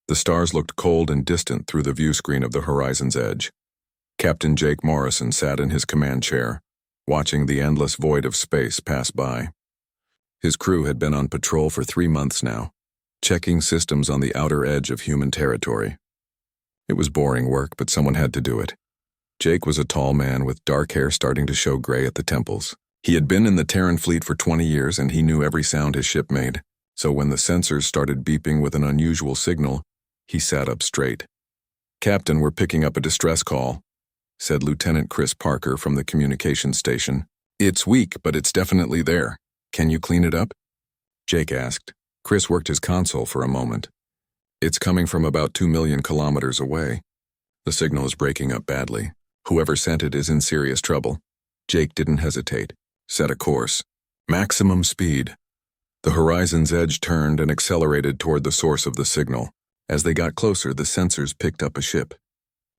The stars looked cold and distant through the view screen of the horizon's edge. Captain Jake Morrison sat in his command chair, watching the endless void of space pass by. His crew had been on patrol for 3 months now, checking systems on the outer edge of human territory. It was boring work, but someone had to do it. Jake was a tall man with dark hair starting to show gray at the temples. He had been in the Terran fleet for 20 years and he knew every sound his ship made, so when the sensors started beeping with an unusual signal, he sat up straight. "Captain, we're picking up a distress call," said Lieutenant Chris Parker from the communications station. "It's weak, but it's definitely there. Can you clean it up?" Jake asked. Chris worked his console for a moment. "It's coming from about 2 million kilometers away. The signal is breaking up badly. Whoever sent it is in serious trouble." Jake didn't hesitate. Set a course. Maximum speed. The horizon's edge turned and accelerated toward the source of the signal. As they got closer, the sensors picked up a ship.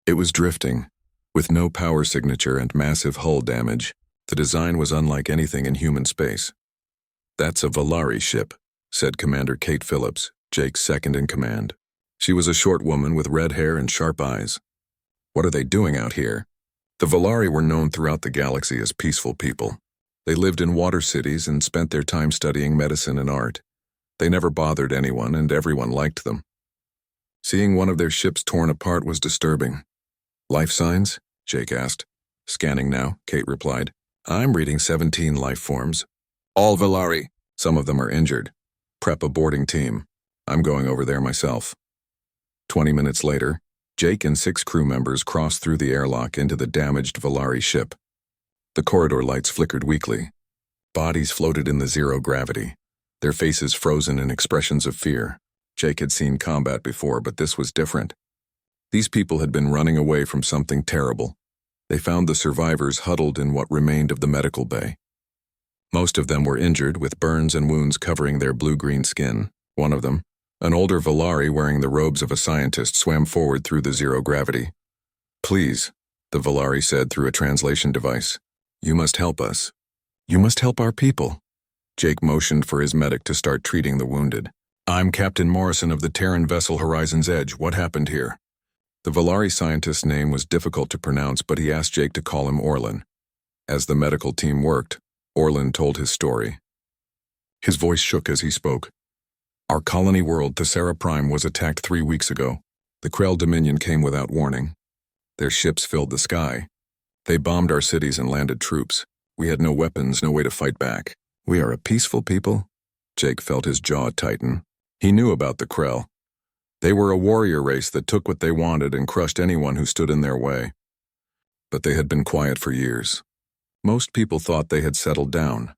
It was drifting, with no power signature and massive hull damage. The design was unlike anything in human space. "That's a Valari ship," said Commander Kate Phillips, Jake's second in command. She was a short woman with red hair and sharp eyes. "What are they doing out here?" The Valari were known throughout the galaxy as peaceful people. They lived in water cities and spent their time studying medicine and art. They never bothered anyone, and everyone liked them. Seeing one of their ships torn apart was disturbing. "Life signs?" Jake asked. "Scanning now," Kate replied. "I'm reading 17 life forms. All Valari. Some of them are injured. Prep a boarding team. I'm going over there myself." 20 minutes later, Jake and 6 crew members crossed through the airlock into the damaged Valari ship. The corridor lights flickered weakly. Bodies floated in the zero gravity, their faces frozen in expressions of fear. Jake had seen combat before, but this was different. These people had been running away from something terrible. They found the survivors huddled in what remained of the medical bay. Most of them were injured, with burns and wounds covering their blue-green skin. One of them, an older Valari wearing the robes of a scientist, swam forward through the zero gravity. "Please," the Valari said through a translation device. "You must help us. You must help our people." Jake motioned for his medic to start treating the wounded. "I'm Captain Morrison of the Terran vessel Horizon's Edge. What happened here?" The Valari scientist's name was difficult to pronounce, but he asked Jake to call him Orlin. As the medical team worked, Orlin told his story. His voice shook as he spoke. "Our colony world, Thesera Prime, was attacked 3 weeks ago. The Krell Dominion came without warning. Their ships filled the sky. They bombed our cities and landed troops. We had no weapons, no way to fight back. We are a peaceful people." Jake felt his jaw tighten. He knew about the Krell. They were a warrior race that took what they wanted and crushed anyone who stood in their way. But they had been quiet for years. Most people thought they had settled down.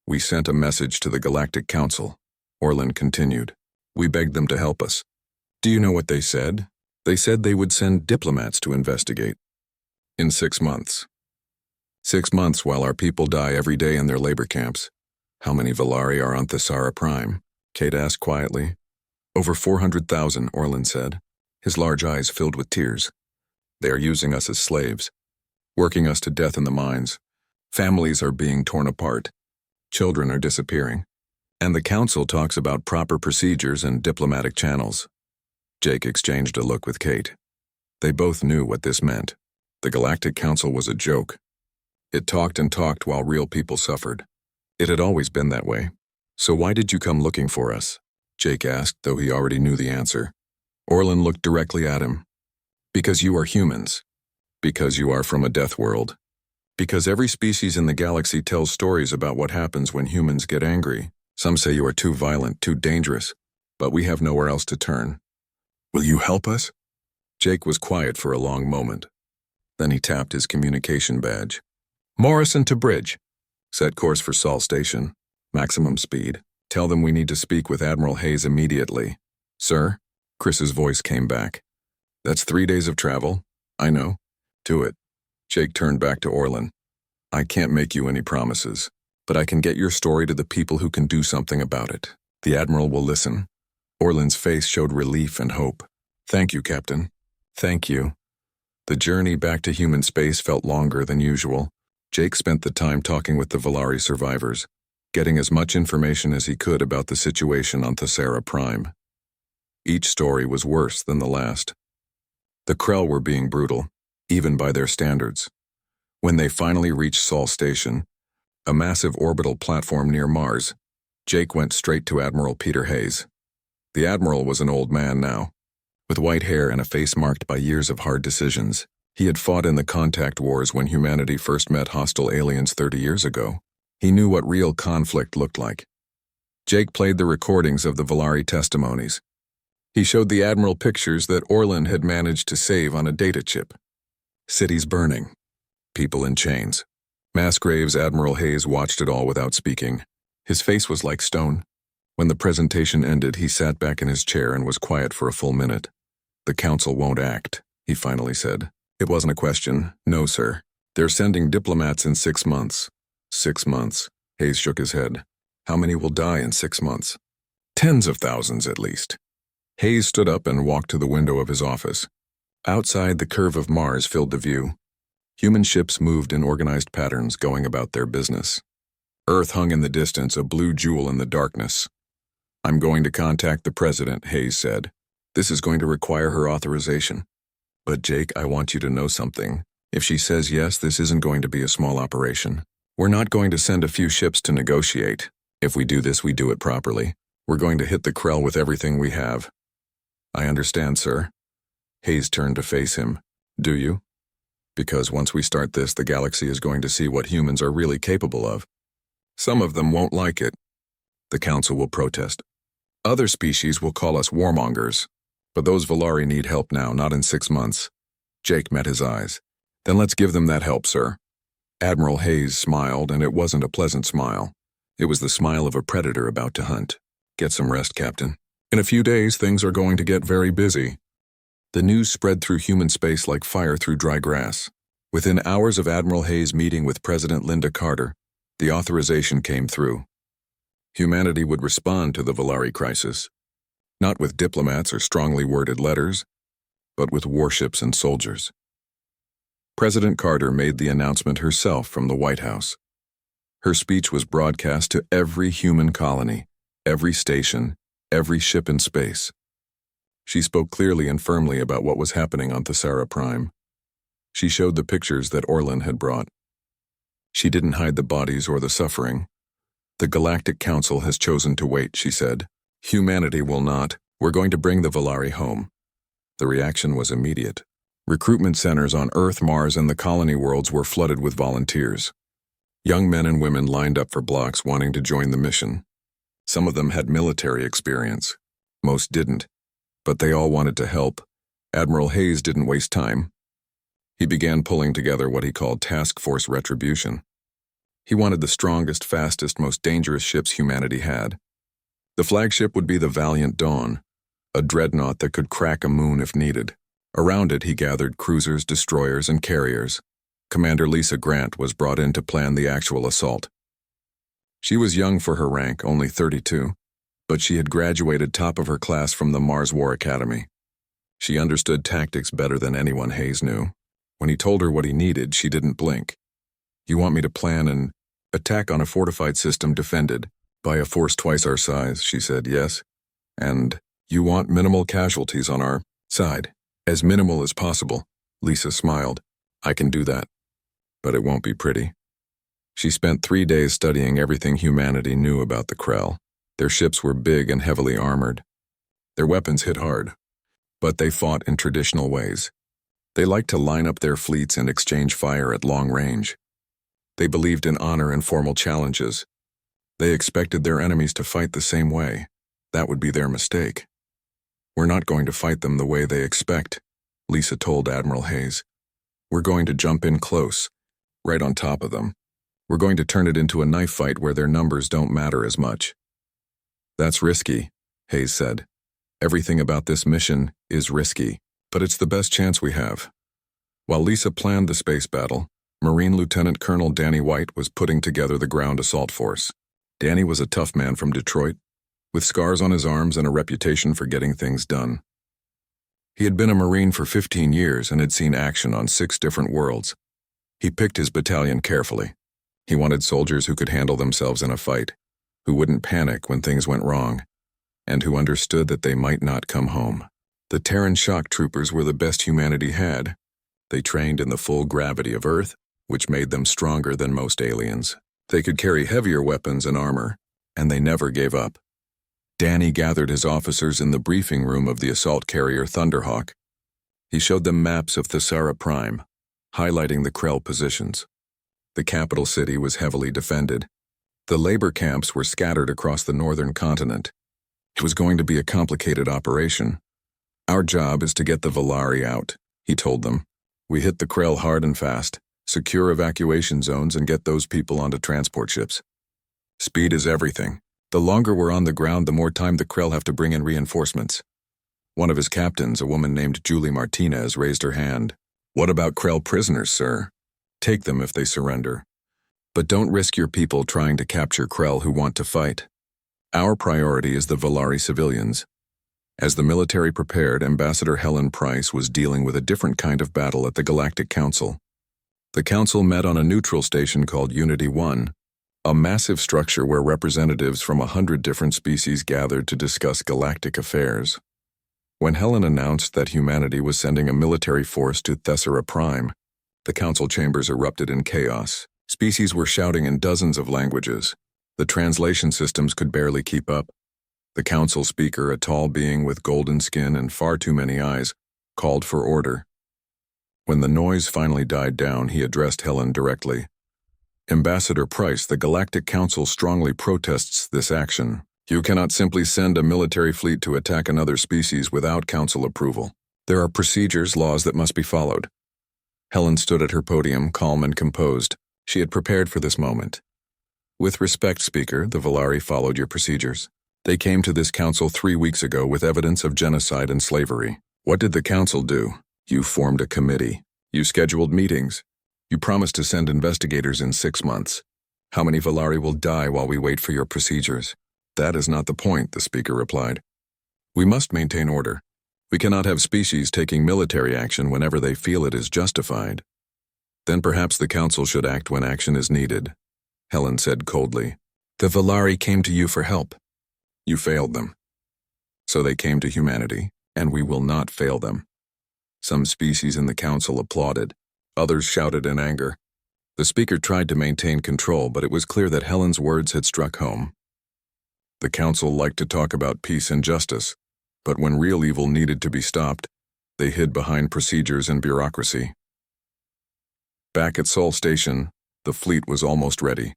"We sent a message to the Galactic Council," Orlin continued. "We begged them to help us. Do you know what they said? They said they would send diplomats to investigate. In 6 months. 6 months while our people die every day in their labor camps. How many Valari are on Thesera Prime?" Kate asked quietly. "Over 400,000, Orlin said, his large eyes filled with tears. "They are using us as slaves, working us to death in the mines. Families are being torn apart. Children are disappearing. And the council talks about proper procedures and diplomatic channels." Jake exchanged a look with Kate. They both knew what this meant. The Galactic Council was a joke. It talked and talked while real people suffered. It had always been that way. "So why did you come looking for us?" Jake asked, though he already knew the answer. Orlin looked directly at him. "Because you are humans. Because you are from a death world. Because every species in the galaxy tells stories about what happens when humans get angry. Some say you are too violent, too dangerous, but we have nowhere else to turn. Will you help us?" Jake was quiet for a long moment. Then he tapped his communication badge. "Morrison to bridge. Set course for Sol Station. Maximum speed. Tell them we need to speak with Admiral Hayes immediately." "Sir?" Chris's voice came back. "That's 3 days of travel. I know. Do it." Jake turned back to Orlin. "I can't make you any promises, but I can get your story to the people who can do something about it. The Admiral will listen." Orlin's face showed relief and hope. "Thank you, Captain." "Thank you." The journey back to human space felt longer than usual. Jake spent the time talking with the Valari survivors, getting as much information as he could about the situation on Thesera Prime. Each story was worse than the last. The Krell were being brutal, even by their standards. When they finally reached Sol Station, a massive orbital platform near Mars, Jake went straight to Admiral Peter Hayes. The Admiral was an old man now, with white hair and a face marked by years of hard decisions. He had fought in the contact wars when humanity first met hostile aliens 30 years ago. He knew what real conflict looked like. Jake played the recordings of the Volari testimonies. He showed the Admiral pictures that Orlan had managed to save on a data chip. Cities burning. People in chains. Mass graves. Admiral Hayes watched it all without speaking. His face was like stone. When the presentation ended, he sat back in his chair and was quiet for a full minute. "The council won't act," he finally said. "It wasn't a question. No, sir. They're sending diplomats in 6 months." 6 months. Hayes shook his head. "How many will die in 6 months?" "Tens of thousands, at least." Hayes stood up and walked to the window of his office. Outside, the curve of Mars filled the view. Human ships moved in organized patterns, going about their business. Earth hung in the distance, a blue jewel in the darkness. "I'm going to contact the president," Hayes said. "This is going to require her authorization. But Jake, I want you to know something. If she says yes, this isn't going to be a small operation. We're not going to send a few ships to negotiate. If we do this, we do it properly. We're going to hit the Krell with everything we have." "I understand, sir." Hayes turned to face him. "Do you? Because once we start this, the galaxy is going to see what humans are really capable of. Some of them won't like it. The council will protest. Other species will call us warmongers. But those Volari need help now, not in 6 months." Jake met his eyes. "Then let's give them that help, sir." Admiral Hayes smiled, and it wasn't a pleasant smile. It was the smile of a predator about to hunt. "Get some rest, Captain. In a few days, things are going to get very busy." The news spread through human space like fire through dry grass. Within hours of Admiral Hayes' meeting with President Linda Carter, the authorization came through. Humanity would respond to the Volari crisis, not with diplomats or strongly worded letters, but with warships and soldiers. President Carter made the announcement herself from the White House. Her speech was broadcast to every human colony, every station, every ship in space. She spoke clearly and firmly about what was happening on Thesera Prime. She showed the pictures that Orlan had brought. She didn't hide the bodies or the suffering. "The Galactic Council has chosen to wait," she said. "Humanity will not. We're going to bring the Volari home." The reaction was immediate. Recruitment centers on Earth, Mars, and the colony worlds were flooded with volunteers. Young men and women lined up for blocks wanting to join the mission. Some of them had military experience. Most didn't. But they all wanted to help. Admiral Hayes didn't waste time. He began pulling together what he called Task Force Retribution. He wanted the strongest, fastest, most dangerous ships humanity had. The flagship would be the Valiant Dawn, a dreadnought that could crack a moon if needed. Around it, he gathered cruisers, destroyers, and carriers. Commander Lisa Grant was brought in to plan the actual assault. She was young for her rank, only 32, but she had graduated top of her class from the Mars War Academy. She understood tactics better than anyone Hayes knew. When he told her what he needed, she didn't blink. "You want me to plan an attack on a fortified system defended by a force twice our size," she said. "Yes. And you want minimal casualties on our side. As minimal as possible." Lisa smiled. "I can do that. But it won't be pretty." She spent 3 days studying everything humanity knew about the Krell. Their ships were big and heavily armored. Their weapons hit hard. But they fought in traditional ways. They liked to line up their fleets and exchange fire at long range. They believed in honor and formal challenges. They expected their enemies to fight the same way. That would be their mistake. "We're not going to fight them the way they expect," Lisa told Admiral Hayes. "We're going to jump in close, right on top of them. We're going to turn it into a knife fight where their numbers don't matter as much." "That's risky," Hayes said. "Everything about this mission is risky, but it's the best chance we have." While Lisa planned the space battle, Marine Lieutenant Colonel Danny White was putting together the ground assault force. Danny was a tough man from Detroit, with scars on his arms and a reputation for getting things done. He had been a Marine for 15 years and had seen action on 6 different worlds. He picked his battalion carefully. He wanted soldiers who could handle themselves in a fight, who wouldn't panic when things went wrong. and who understood that they might not come home. The Terran shock troopers were the best humanity had. They trained in the full gravity of Earth, which made them stronger than most aliens. They could carry heavier weapons and armor, and they never gave up. Danny gathered his officers in the briefing room of the assault carrier Thunderhawk. He showed them maps of Thesara Prime, highlighting the Krell positions. The capital city was heavily defended. The labor camps were scattered across the northern continent. It was going to be a complicated operation. Our job is to get the Valari out, he told them. We hit the Krell hard and fast, secure evacuation zones, and get those people onto transport ships. Speed is everything. The longer we're on the ground, the more time the Krell have to bring in reinforcements. One of his captains, a woman named Julie Martinez, raised her hand. What about Krell prisoners, sir? Take them if they surrender. But don't risk your people trying to capture Krell who want to fight. Our priority is the Valari civilians. As the military prepared, Ambassador Helen Price was dealing with a different kind of battle at the Galactic Council. The council met on a neutral station called Unity 1, a massive structure where representatives from 100 different species gathered to discuss galactic affairs. When Helen announced that humanity was sending a military force to Thesara Prime, the council chambers erupted in chaos. Species were shouting in dozens of languages. The translation systems could barely keep up. The council speaker, a tall being with golden skin and far too many eyes, called for order. When the noise finally died down, he addressed Helen directly. Ambassador Price, the Galactic Council strongly protests this action. You cannot simply send a military fleet to attack another species without council approval. There are procedures, laws that must be followed. Helen stood at her podium, calm and composed. She had prepared for this moment. With respect, Speaker, the Valari followed your procedures. They came to this council 3 weeks ago with evidence of genocide and slavery. What did the council do? You formed a committee. You scheduled meetings. You promised to send investigators in 6 months. How many Valari will die while we wait for your procedures? That is not the point, the speaker replied. We must maintain order. We cannot have species taking military action whenever they feel it is justified. Then perhaps the council should act when action is needed, Helen said coldly. The Valari came to you for help. You failed them. So they came to humanity, and we will not fail them. Some species in the council applauded. Others shouted in anger. The speaker tried to maintain control, but it was clear that Helen's words had struck home. The council liked to talk about peace and justice, but when real evil needed to be stopped, they hid behind procedures and bureaucracy. Back at Sol Station, the fleet was almost ready.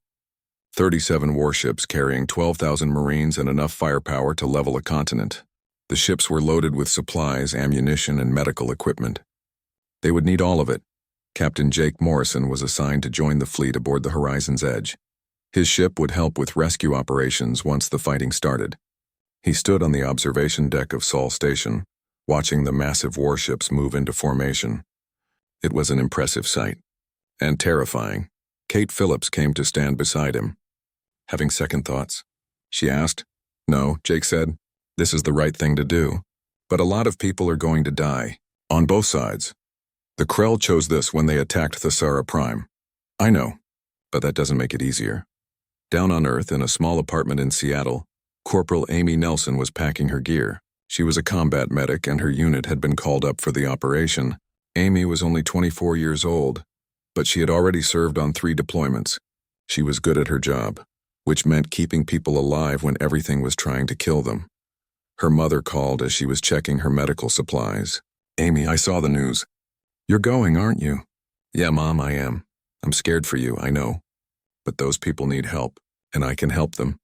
37 warships carrying 12,000 Marines and enough firepower to level a continent. The ships were loaded with supplies, ammunition, and medical equipment. They would need all of it. Captain Jake Morrison was assigned to join the fleet aboard the Horizon's Edge. His ship would help with rescue operations once the fighting started. He stood on the observation deck of Sol Station, watching the massive warships move into formation. It was an impressive sight, and terrifying. Kate Phillips came to stand beside him. Having second thoughts? She asked. No, Jake said. This is the right thing to do. But a lot of people are going to die. On both sides. The Krell chose this when they attacked Thesara Prime. I know, but that doesn't make it easier. Down on Earth, in a small apartment in Seattle, Corporal Amy Nelson was packing her gear. She was a combat medic and her unit had been called up for the operation. Amy was only 24 years old, but she had already served on 3 deployments. She was good at her job, which meant keeping people alive when everything was trying to kill them. Her mother called as she was checking her medical supplies. Amy, I saw the news. You're going, aren't you? Yeah, Mom, I am. I'm scared for you, I know. But those people need help, and I can help them.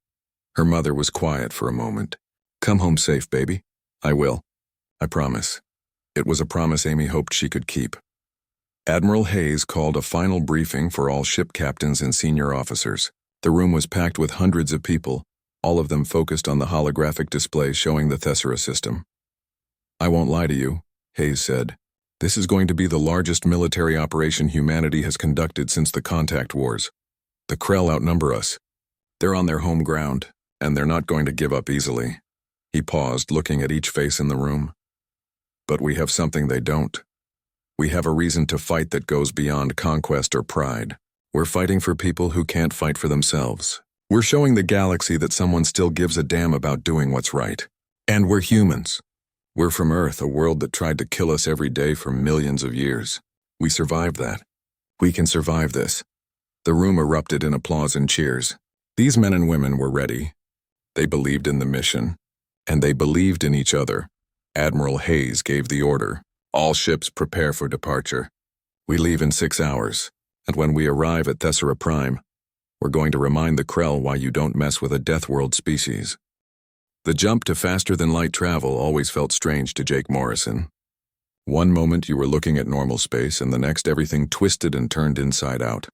Her mother was quiet for a moment. Come home safe, baby. I will. I promise. It was a promise Amy hoped she could keep. Admiral Hayes called a final briefing for all ship captains and senior officers. The room was packed with hundreds of people, all of them focused on the holographic display showing the Thesara system. I won't lie to you, Hayes said. This is going to be the largest military operation humanity has conducted since the Contact Wars. The Krell outnumber us. They're on their home ground, and they're not going to give up easily. He paused, looking at each face in the room. But we have something they don't. We have a reason to fight that goes beyond conquest or pride. We're fighting for people who can't fight for themselves. We're showing the galaxy that someone still gives a damn about doing what's right. And we're humans. We're from Earth, a world that tried to kill us every day for millions of years. We survived that. We can survive this. The room erupted in applause and cheers. These men and women were ready. They believed in the mission, and they believed in each other. Admiral Hayes gave the order. All ships prepare for departure. We leave in 6 hours, and when we arrive at Thessera Prime, we're going to remind the Krell why you don't mess with a Deathworld species. The jump to faster-than-light travel always felt strange to Jake Morrison. One moment you were looking at normal space, and the next everything twisted and turned inside out.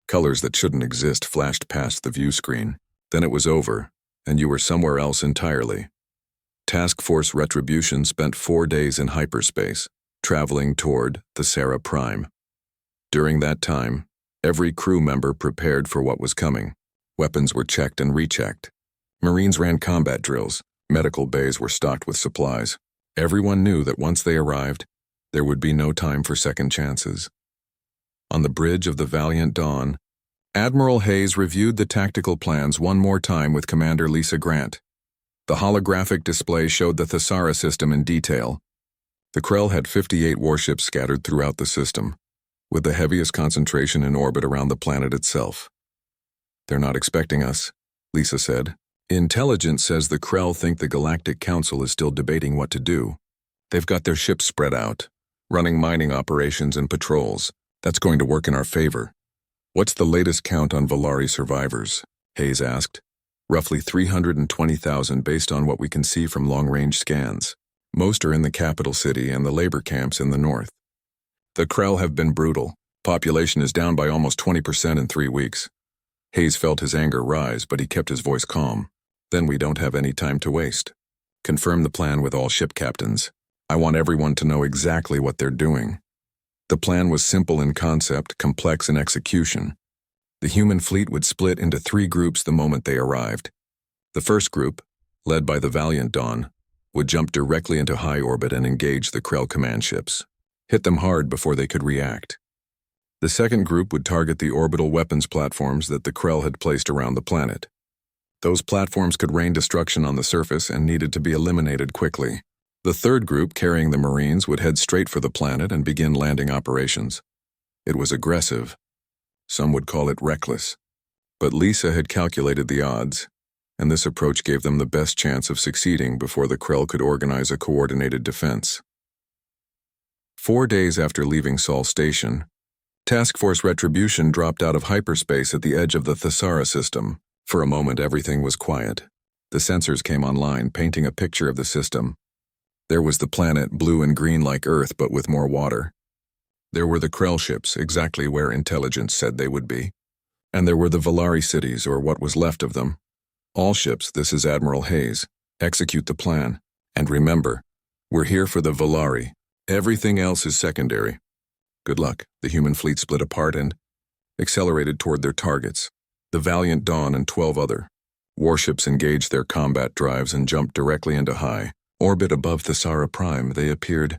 Colors that shouldn't exist flashed past the view screen. Then it was over, and you were somewhere else entirely. Task Force Retribution spent 4 days in hyperspace, traveling toward Thessera Prime. During that time, every crew member prepared for what was coming. Weapons were checked and rechecked. Marines ran combat drills. Medical bays were stocked with supplies. Everyone knew that once they arrived, there would be no time for second chances. On the bridge of the Valiant Dawn, Admiral Hayes reviewed the tactical plans one more time with Commander Lisa Grant. The holographic display showed the Thessera system in detail. The Krell had 58 warships scattered throughout the system, with the heaviest concentration in orbit around the planet itself. "They're not expecting us," Lisa said. "Intelligence says the Krell think the Galactic Council is still debating what to do. They've got their ships spread out, running mining operations and patrols. That's going to work in our favor." "What's the latest count on Volari survivors?" Hayes asked. "Roughly 320,000 based on what we can see from long-range scans. Most are in the capital city and the labor camps in the north. The Krell have been brutal. Population is down by almost 20% in 3 weeks." Hayes felt his anger rise, but he kept his voice calm. "Then we don't have any time to waste. Confirm the plan with all ship captains. I want everyone to know exactly what they're doing." The plan was simple in concept, complex in execution. The human fleet would split into 3 groups the moment they arrived. The first group, led by the Valiant Dawn, would jump directly into high orbit and engage the Krell command ships. Hit them hard before they could react. The second group would target the orbital weapons platforms that the Krell had placed around the planet. Those platforms could rain destruction on the surface and needed to be eliminated quickly. The third group, carrying the Marines, would head straight for the planet and begin landing operations. It was aggressive. Some would call it reckless. But Lisa had calculated the odds, and this approach gave them the best chance of succeeding before the Krell could organize a coordinated defense. 4 days after leaving Sol Station, Task Force Retribution dropped out of hyperspace at the edge of the Thessera system. For a moment, everything was quiet. The sensors came online, painting a picture of the system. There was the planet, blue and green like Earth, but with more water. There were the Krell ships, exactly where intelligence said they would be. And there were the Volari cities, or what was left of them. "All ships, this is Admiral Hayes. Execute the plan. And remember, we're here for the Volari. Everything else is secondary." Good luck. The human fleet split apart and accelerated toward their targets. The Valiant Dawn and 12 other warships engaged their combat drives and jumped directly into high orbit above Thessera Prime. They appeared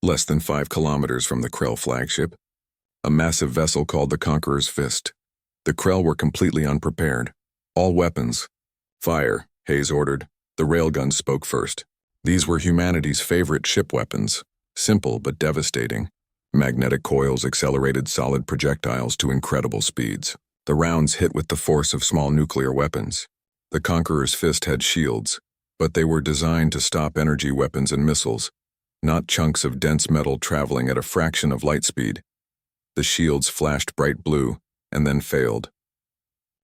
less than 5 kilometers from the Krell flagship, a massive vessel called the Conqueror's Fist. The Krell were completely unprepared. "All weapons, fire," Hayes ordered. The railguns spoke first. These were humanity's favorite ship weapons, simple but devastating. Magnetic coils accelerated solid projectiles to incredible speeds. The rounds hit with the force of small nuclear weapons. The Conqueror's Fist had shields, but they were designed to stop energy weapons and missiles, not chunks of dense metal traveling at a fraction of light speed. The shields flashed bright blue, and then failed.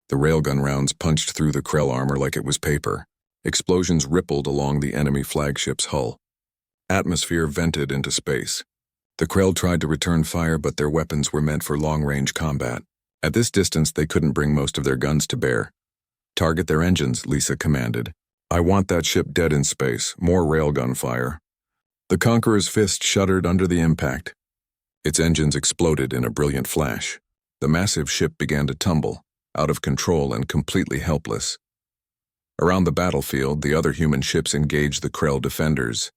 The railgun rounds punched through the Krell armor like it was paper. Explosions rippled along the enemy flagship's hull. Atmosphere vented into space. The Krell tried to return fire, but their weapons were meant for long-range combat. At this distance, they couldn't bring most of their guns to bear. "Target their engines," Lisa commanded. "I want that ship dead in space. More railgun fire." The Conqueror's Fist shuddered under the impact. Its engines exploded in a brilliant flash. The massive ship began to tumble, out of control and completely helpless. Around the battlefield, the other human ships engaged the Krell defenders.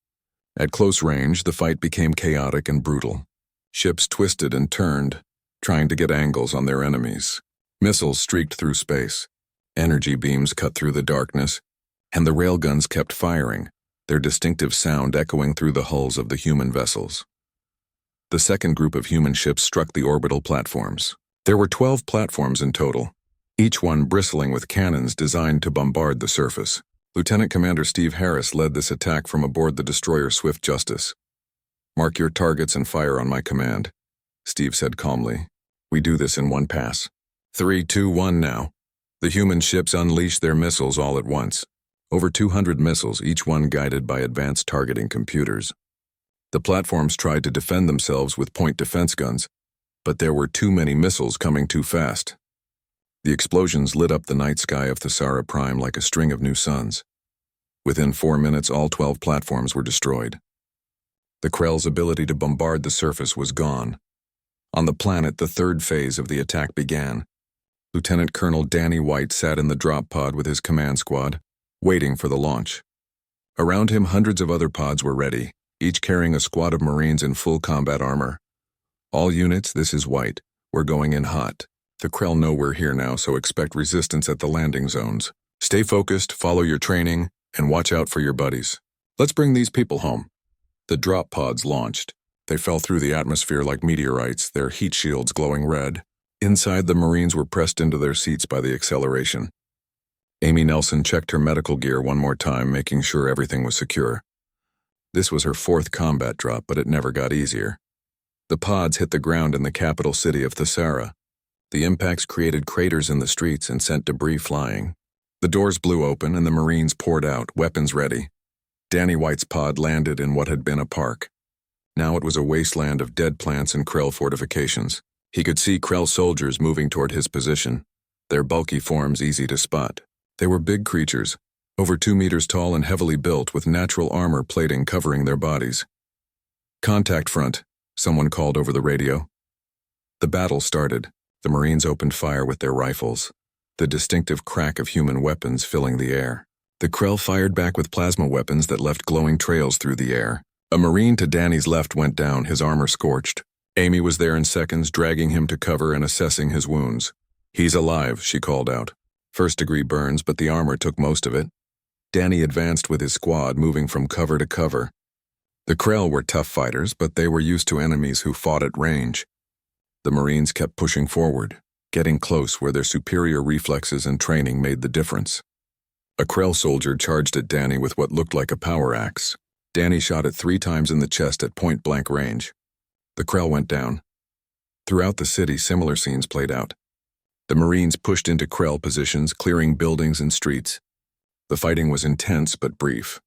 At close range, the fight became chaotic and brutal. Ships twisted and turned, trying to get angles on their enemies. Missiles streaked through space. Energy beams cut through the darkness, and the railguns kept firing, their distinctive sound echoing through the hulls of the human vessels. The second group of human ships struck the orbital platforms. There were 12 platforms in total, each one bristling with cannons designed to bombard the surface. Lieutenant Commander Steve Harris led this attack from aboard the destroyer Swift Justice. "Mark your targets and fire on my command," Steve said calmly. "We do this in one pass. 3, 2, 1 now." The human ships unleashed their missiles all at once. Over 200 missiles, each one guided by advanced targeting computers. The platforms tried to defend themselves with point defense guns, but there were too many missiles coming too fast. The explosions lit up the night sky of Thesara Prime like a string of new suns. Within 4 minutes, all 12 platforms were destroyed. The Krell's ability to bombard the surface was gone. On the planet, the third phase of the attack began. Lieutenant Colonel Danny White sat in the drop pod with his command squad, waiting for the launch. Around him, hundreds of other pods were ready, each carrying a squad of Marines in full combat armor. "All units, this is White. We're going in hot. The Krell know we're here now, so expect resistance at the landing zones. Stay focused, follow your training, and watch out for your buddies. Let's bring these people home." The drop pods launched. They fell through the atmosphere like meteorites, their heat shields glowing red. Inside, the Marines were pressed into their seats by the acceleration. Amy Nelson checked her medical gear one more time, making sure everything was secure. This was her 4th combat drop, but it never got easier. The pods hit the ground in the capital city of Thesara. The impacts created craters in the streets and sent debris flying. The doors blew open and the Marines poured out, weapons ready. Danny White's pod landed in what had been a park. Now it was a wasteland of dead plants and Krell fortifications. He could see Krell soldiers moving toward his position, their bulky forms easy to spot. They were big creatures, over 2 meters tall and heavily built with natural armor plating covering their bodies. "Contact front," someone called over the radio. The battle started. The Marines opened fire with their rifles, the distinctive crack of human weapons filling the air. The Krell fired back with plasma weapons that left glowing trails through the air. A Marine to Danny's left went down, his armor scorched. Amy was there in seconds, dragging him to cover and assessing his wounds. "He's alive," she called out. First-degree burns, but the armor took most of it. Danny advanced with his squad, moving from cover to cover. The Krell were tough fighters, but they were used to enemies who fought at range. The Marines kept pushing forward, getting close where their superior reflexes and training made the difference. A Krell soldier charged at Danny with what looked like a power axe. Danny shot it 3 times in the chest at point-blank range. The Krell went down. Throughout the city, similar scenes played out. The Marines pushed into Krell positions, clearing buildings and streets. The fighting was intense but brief.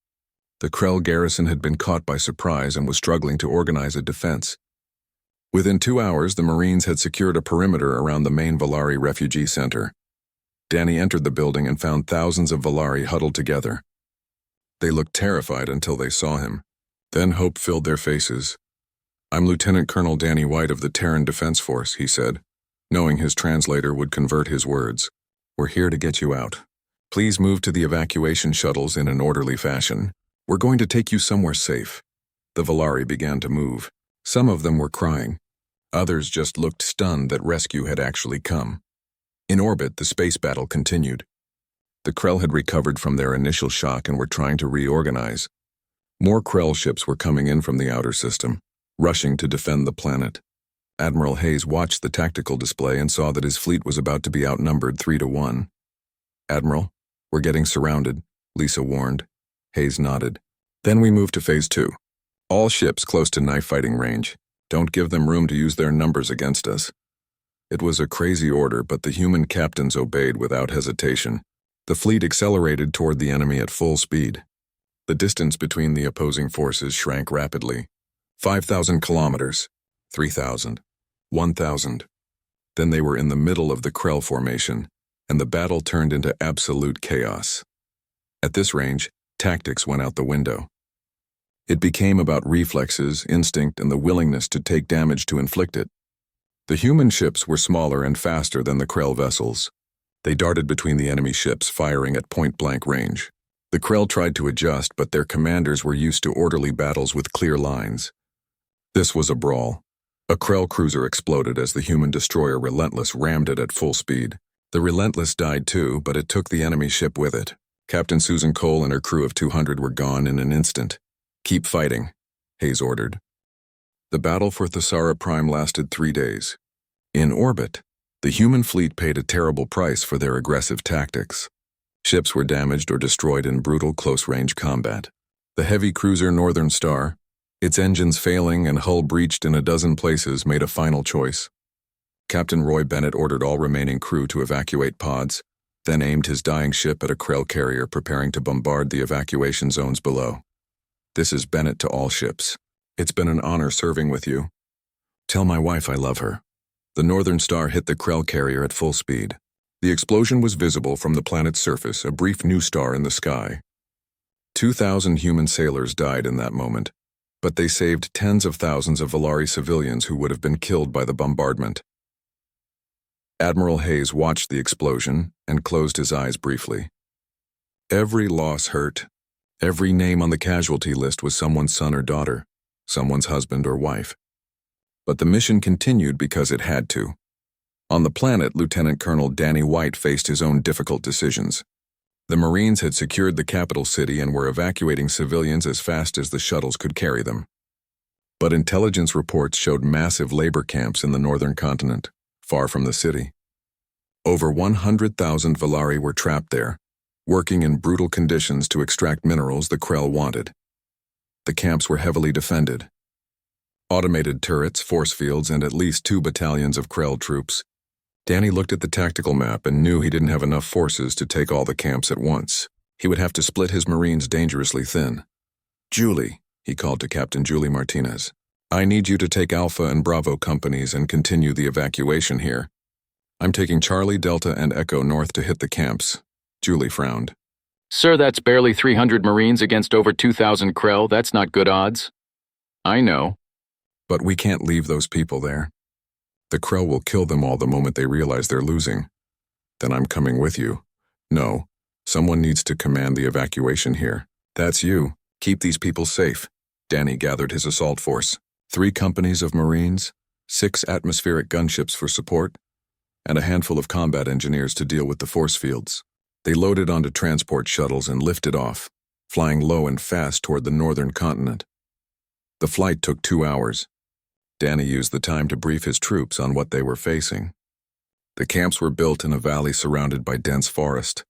The Krell garrison had been caught by surprise and was struggling to organize a defense. Within 2 hours, the Marines had secured a perimeter around the main Valari refugee center. Danny entered the building and found thousands of Valari huddled together. They looked terrified until they saw him. Then hope filled their faces. "I'm Lieutenant Colonel Danny White of the Terran Defense Force," he said, knowing his translator would convert his words. "We're here to get you out. Please move to the evacuation shuttles in an orderly fashion. We're going to take you somewhere safe." The Valari began to move. Some of them were crying. Others just looked stunned that rescue had actually come. In orbit, the space battle continued. The Krell had recovered from their initial shock and were trying to reorganize. More Krell ships were coming in from the outer system, rushing to defend the planet. Admiral Hayes watched the tactical display and saw that his fleet was about to be outnumbered 3 to 1. "Admiral, we're getting surrounded," Lisa warned. Hayes nodded. "Then we move to Phase 2. All ships close to knife fighting range. Don't give them room to use their numbers against us." It was a crazy order, but the human captains obeyed without hesitation. The fleet accelerated toward the enemy at full speed. The distance between the opposing forces shrank rapidly. 5,000 kilometers, 3,000, 1,000. Then they were in the middle of the Krell formation, and the battle turned into absolute chaos. At this range, tactics went out the window. It became about reflexes, instinct, and the willingness to take damage to inflict it. The human ships were smaller and faster than the Krell vessels. They darted between the enemy ships, firing at point-blank range. The Krell tried to adjust, but their commanders were used to orderly battles with clear lines. This was a brawl. A Krell cruiser exploded as the human destroyer Relentless rammed it at full speed. The Relentless died too, but it took the enemy ship with it. Captain Susan Cole and her crew of 200 were gone in an instant. "Keep fighting," Hayes ordered. The battle for Thesara Prime lasted 3 days. In orbit, the human fleet paid a terrible price for their aggressive tactics. Ships were damaged or destroyed in brutal close-range combat. The heavy cruiser Northern Star, its engines failing and hull breached in a dozen places, made a final choice. Captain Roy Bennett ordered all remaining crew to evacuate pods, then aimed his dying ship at a Krell carrier preparing to bombard the evacuation zones below. "This is Bennett to all ships. It's been an honor serving with you. Tell my wife I love her." The Northern Star hit the Krell carrier at full speed. The explosion was visible from the planet's surface, a brief new star in the sky. 2,000 human sailors died in that moment, but they saved tens of thousands of Valari civilians who would have been killed by the bombardment. Admiral Hayes watched the explosion and closed his eyes briefly. Every loss hurt. Every name on the casualty list was someone's son or daughter, someone's husband or wife. But the mission continued because it had to. On the planet, Lieutenant Colonel Danny White faced his own difficult decisions. The Marines had secured the capital city and were evacuating civilians as fast as the shuttles could carry them. But intelligence reports showed massive labor camps in the northern continent, far from the city. Over 100,000 Valari were trapped there, working in brutal conditions to extract minerals the Krell wanted. The camps were heavily defended. Automated turrets, force fields, and at least 2 battalions of Krell troops. Danny looked at the tactical map and knew he didn't have enough forces to take all the camps at once. He would have to split his Marines dangerously thin. "Julie," he called to Captain Julie Martinez, "I need you to take Alpha and Bravo companies and continue the evacuation here. I'm taking Charlie, Delta, and Echo north to hit the camps." Julie frowned. "Sir, that's barely 300 Marines against over 2,000 Krell. That's not good odds." "I know." "But we can't leave those people there. The Krell will kill them all the moment they realize they're losing. Then I'm coming with you." "No, someone needs to command the evacuation here." "That's you. Keep these people safe." Danny gathered his assault force. 3 companies of Marines, 6 atmospheric gunships for support, and a handful of combat engineers to deal with the force fields. They loaded onto transport shuttles and lifted off, flying low and fast toward the northern continent. The flight took 2 hours. Danny used the time to brief his troops on what they were facing. The camps were built in a valley surrounded by dense forest.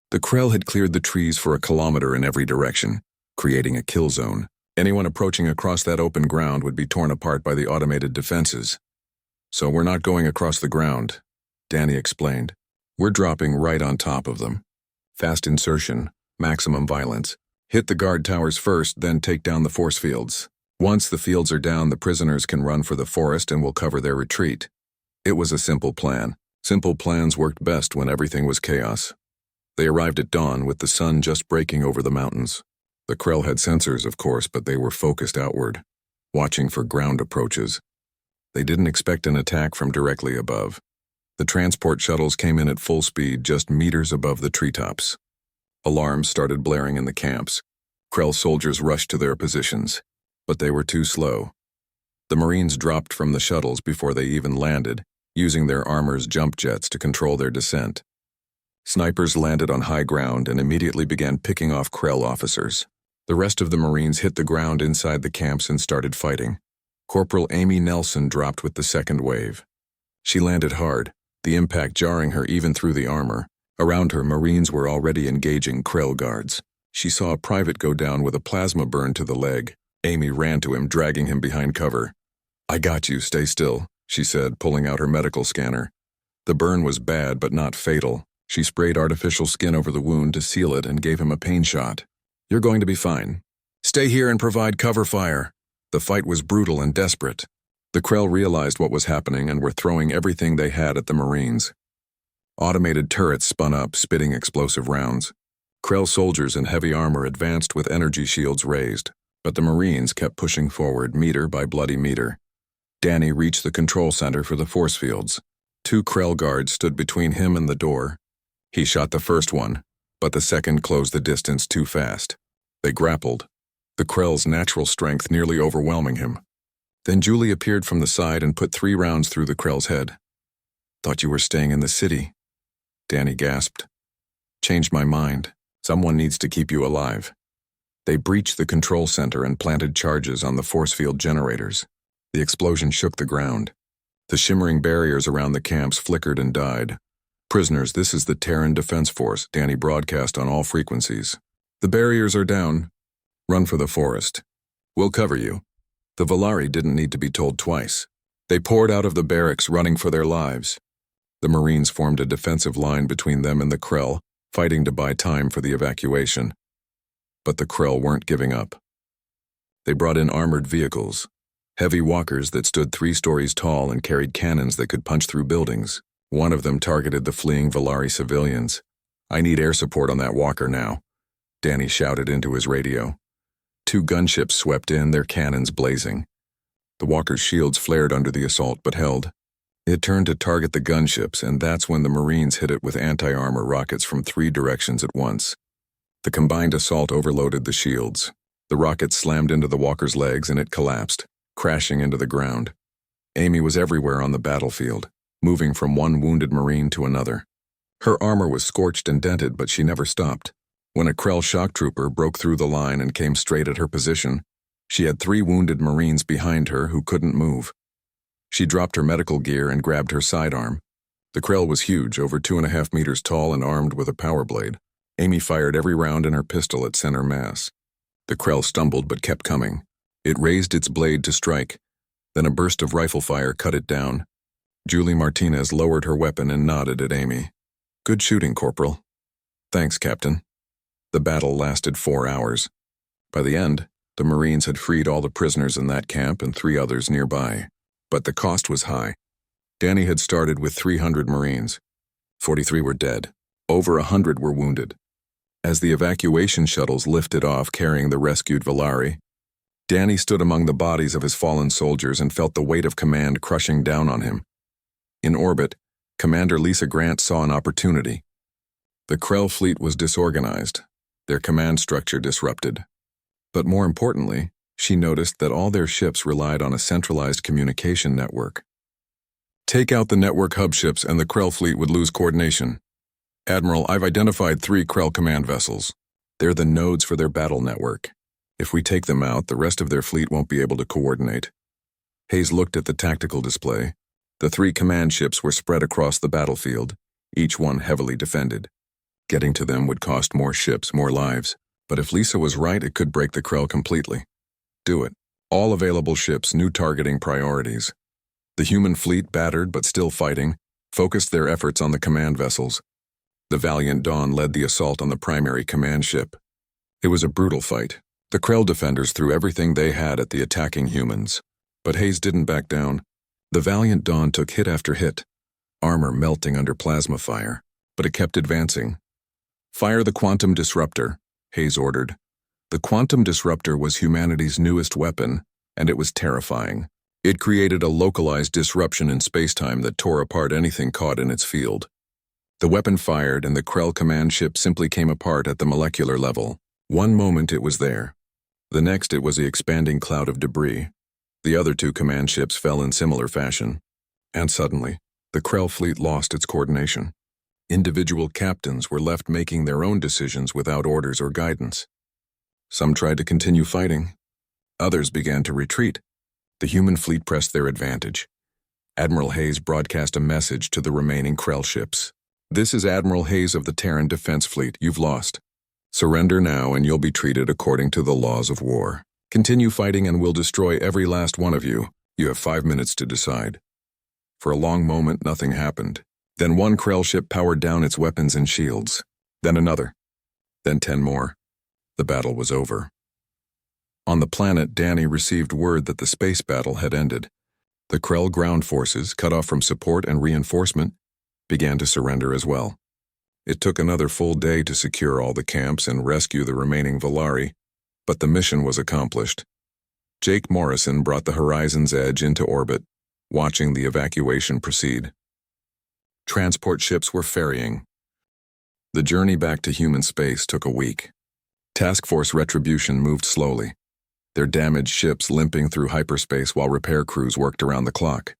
The Krell had cleared the trees for a kilometer in every direction, creating a kill zone. Anyone approaching across that open ground would be torn apart by the automated defenses. "So we're not going across the ground," Danny explained. "We're dropping right on top of them. Fast insertion, maximum violence. Hit the guard towers first, then take down the force fields. Once the fields are down, the prisoners can run for the forest and we'll cover their retreat." It was a simple plan. Simple plans worked best when everything was chaos. They arrived at dawn with the sun just breaking over the mountains. The Krell had sensors, of course, but they were focused outward, watching for ground approaches. They didn't expect an attack from directly above. The transport shuttles came in at full speed just meters above the treetops. Alarms started blaring in the camps. Krell soldiers rushed to their positions, but they were too slow. The Marines dropped from the shuttles before they even landed, using their armor's jump jets to control their descent. Snipers landed on high ground and immediately began picking off Krell officers. The rest of the Marines hit the ground inside the camps and started fighting. Corporal Amy Nelson dropped with the second wave. She landed hard, the impact jarring her even through the armor. Around her, Marines were already engaging Krell guards. She saw a private go down with a plasma burn to the leg. Amy ran to him, dragging him behind cover. "I got you, stay still," she said, pulling out her medical scanner. The burn was bad but not fatal. She sprayed artificial skin over the wound to seal it and gave him a pain shot. "You're going to be fine. Stay here and provide cover fire." The fight was brutal and desperate. The Krell realized what was happening and were throwing everything they had at the Marines. Automated turrets spun up, spitting explosive rounds. Krell soldiers in heavy armor advanced with energy shields raised, but the Marines kept pushing forward meter by bloody meter. Danny reached the control center for the force fields. 2 Krell guards stood between him and the door. He shot the first one, but the second closed the distance too fast. They grappled, the Krell's natural strength nearly overwhelming him. Then Julie appeared from the side and put 3 rounds through the Krell's head. "Thought you were staying in the city," Danny gasped. "Changed my mind." Someone needs to keep you alive. They breached the control center and planted charges on the force field generators. The explosion shook the ground. The shimmering barriers around the camps flickered and died. Prisoners, this is the Terran Defense Force, Danny broadcast on all frequencies. The barriers are down. Run for the forest. We'll cover you. The Volari didn't need to be told twice. They poured out of the barracks, running for their lives. The Marines formed a defensive line between them and the Krell, fighting to buy time for the evacuation. But the Krell weren't giving up. They brought in armored vehicles, heavy walkers that stood 3 stories tall and carried cannons that could punch through buildings. One of them targeted the fleeing Volari civilians. "I need air support on that walker now," Danny shouted into his radio. 2 gunships swept in, their cannons blazing. The walker's shields flared under the assault but held. It turned to target the gunships, and that's when the Marines hit it with anti-armor rockets from 3 directions at once. The combined assault overloaded the shields. The rockets slammed into the walker's legs and it collapsed, crashing into the ground. Amy was everywhere on the battlefield, moving from one wounded Marine to another. Her armor was scorched and dented, but she never stopped. When a Krell shock trooper broke through the line and came straight at her position, she had 3 wounded Marines behind her who couldn't move. She dropped her medical gear and grabbed her sidearm. The Krell was huge, over 2.5 meters tall and armed with a power blade. Amy fired every round in her pistol at center mass. The Krell stumbled but kept coming. It raised its blade to strike. Then a burst of rifle fire cut it down. Julie Martinez lowered her weapon and nodded at Amy. "Good shooting, Corporal." "Thanks, Captain." The battle lasted 4 hours. By the end, the Marines had freed all the prisoners in that camp and 3 others nearby. But the cost was high. Danny had started with 300 Marines. 43 were dead. Over 100 were wounded. As the evacuation shuttles lifted off carrying the rescued Volari, Danny stood among the bodies of his fallen soldiers and felt the weight of command crushing down on him. In orbit, Commander Lisa Grant saw an opportunity. The Krell fleet was disorganized, their command structure disrupted. But more importantly, she noticed that all their ships relied on a centralized communication network. "Take out the network hub ships and the Krell fleet would lose coordination. Admiral, I've identified 3 Krell command vessels. They're the nodes for their battle network. If we take them out, the rest of their fleet won't be able to coordinate." Hayes looked at the tactical display. The 3 command ships were spread across the battlefield, each one heavily defended. Getting to them would cost more ships, more lives. But if Lisa was right, it could break the Krell completely. Do it. All available ships, new targeting priorities. The human fleet, battered but still fighting, focused their efforts on the command vessels. The Valiant Dawn led the assault on the primary command ship. It was a brutal fight. The Krell defenders threw everything they had at the attacking humans. But Hayes didn't back down. The Valiant Dawn took hit after hit, armor melting under plasma fire, but it kept advancing. "Fire the Quantum Disruptor," Hayes ordered. The Quantum Disruptor was humanity's newest weapon, and it was terrifying. It created a localized disruption in spacetime that tore apart anything caught in its field. The weapon fired, and the Krell command ship simply came apart at the molecular level. One moment it was there. The next it was the expanding cloud of debris. The other 2 command ships fell in similar fashion. And suddenly, the Krell fleet lost its coordination. Individual captains were left making their own decisions without orders or guidance. Some tried to continue fighting. Others began to retreat. The human fleet pressed their advantage. Admiral Hayes broadcast a message to the remaining Krell ships. "This is Admiral Hayes of the Terran Defense Fleet. You've lost. Surrender now and you'll be treated according to the laws of war. Continue fighting and we'll destroy every last one of you. You have 5 minutes to decide." For a long moment, nothing happened. Then one Krell ship powered down its weapons and shields. Then another. Then 10 more. The battle was over. On the planet, Danny received word that the space battle had ended. The Krell ground forces, cut off from support and reinforcement, began to surrender as well. It took another full day to secure all the camps and rescue the remaining Volari, but the mission was accomplished. Jake Morrison brought the Horizon's Edge into orbit, watching the evacuation proceed. Transport ships were ferrying. The journey back to human space took a week. Task Force Retribution moved slowly, their damaged ships limping through hyperspace while repair crews worked around the clock.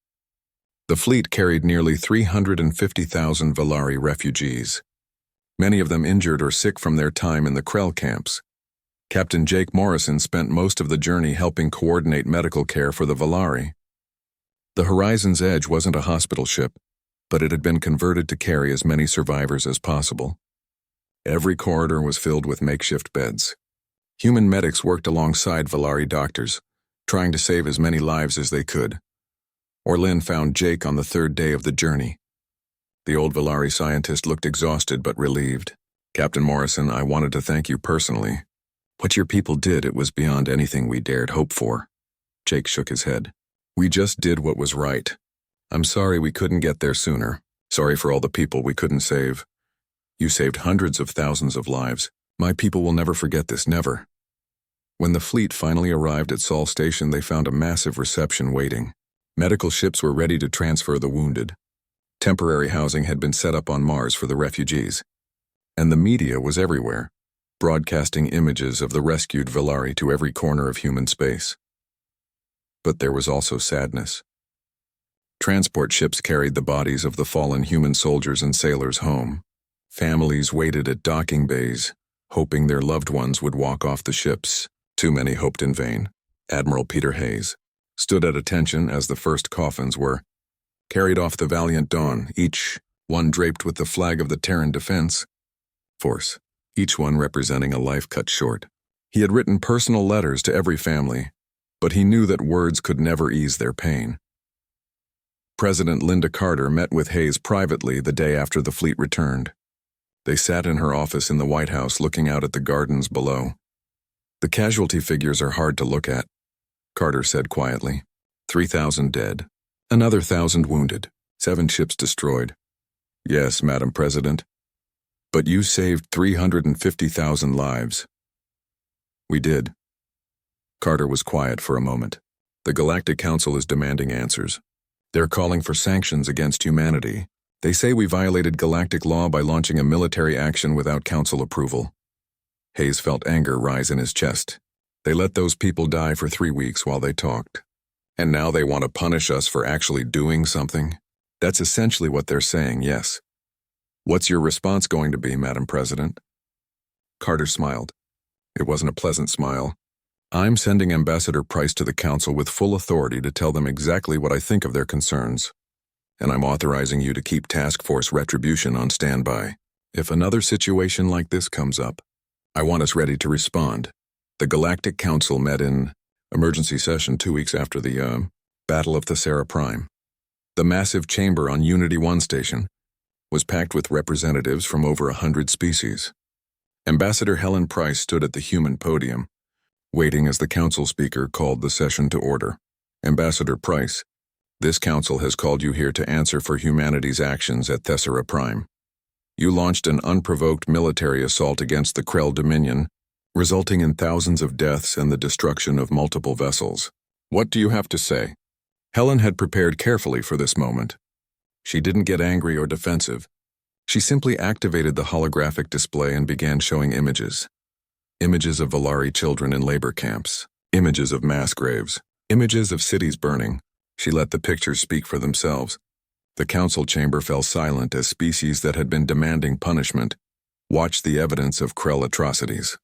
The fleet carried nearly 350,000 Volari refugees. many of them injured or sick from their time in the Krell camps. Captain Jake Morrison spent most of the journey helping coordinate medical care for the Valari. The Horizon's Edge wasn't a hospital ship, but it had been converted to carry as many survivors as possible. Every corridor was filled with makeshift beds. Human medics worked alongside Valari doctors, trying to save as many lives as they could. Orlin found Jake on the third day of the journey. The old Valari scientist looked exhausted but relieved. "Captain Morrison, I wanted to thank you personally. What your people did, it was beyond anything we dared hope for." Jake shook his head. "We just did what was right. I'm sorry we couldn't get there sooner. Sorry for all the people we couldn't save. You saved hundreds of thousands of lives. My people will never forget this, never." When the fleet finally arrived at Sol Station, they found a massive reception waiting. Medical ships were ready to transfer the wounded. Temporary housing had been set up on Mars for the refugees. And the media was everywhere, broadcasting images of the rescued Valari to every corner of human space. But there was also sadness. Transport ships carried the bodies of the fallen human soldiers and sailors home. Families waited at docking bays, hoping their loved ones would walk off the ships. Too many hoped in vain. Admiral Peter Hayes stood at attention as the first coffins were carried off the Valiant Dawn, each one draped with the flag of the Terran Defense Force, each one representing a life cut short. He had written personal letters to every family, but he knew that words could never ease their pain. President Linda Carter met with Hayes privately the day after the fleet returned. They sat in her office in the White House looking out at the gardens below. "The casualty figures are hard to look at," Carter said quietly. 3,000 dead, another 1,000 wounded, 7 ships destroyed. "Yes, Madam President. But you saved 350,000 lives." "We did." Carter was quiet for a moment. "The Galactic Council is demanding answers. They're calling for sanctions against humanity. They say we violated galactic law by launching a military action without Council approval." Hayes felt anger rise in his chest. They let those people die for 3 weeks while they talked. And now they want to punish us for actually doing something? That's essentially what they're saying, yes. What's your response going to be, Madam President? Carter smiled. It wasn't a pleasant smile. "I'm sending Ambassador Price to the Council with full authority to tell them exactly what I think of their concerns. And I'm authorizing you to keep Task Force Retribution on standby. If another situation like this comes up, I want us ready to respond." The Galactic Council met in emergency session 2 weeks after the Battle of Thessera Prime. The massive chamber on Unity 1 station was packed with representatives from over 100 species. Ambassador Helen Price stood at the human podium, waiting as the council speaker called the session to order. "Ambassador Price, this council has called you here to answer for humanity's actions at Thessera Prime. You launched an unprovoked military assault against the Krell Dominion, resulting in thousands of deaths and the destruction of multiple vessels. What do you have to say?" Helen had prepared carefully for this moment. She didn't get angry or defensive. She simply activated the holographic display and began showing images. Images of Valari children in labor camps, images of mass graves, images of cities burning. She let the pictures speak for themselves. The council chamber fell silent as species that had been demanding punishment watched the evidence of Krell atrocities.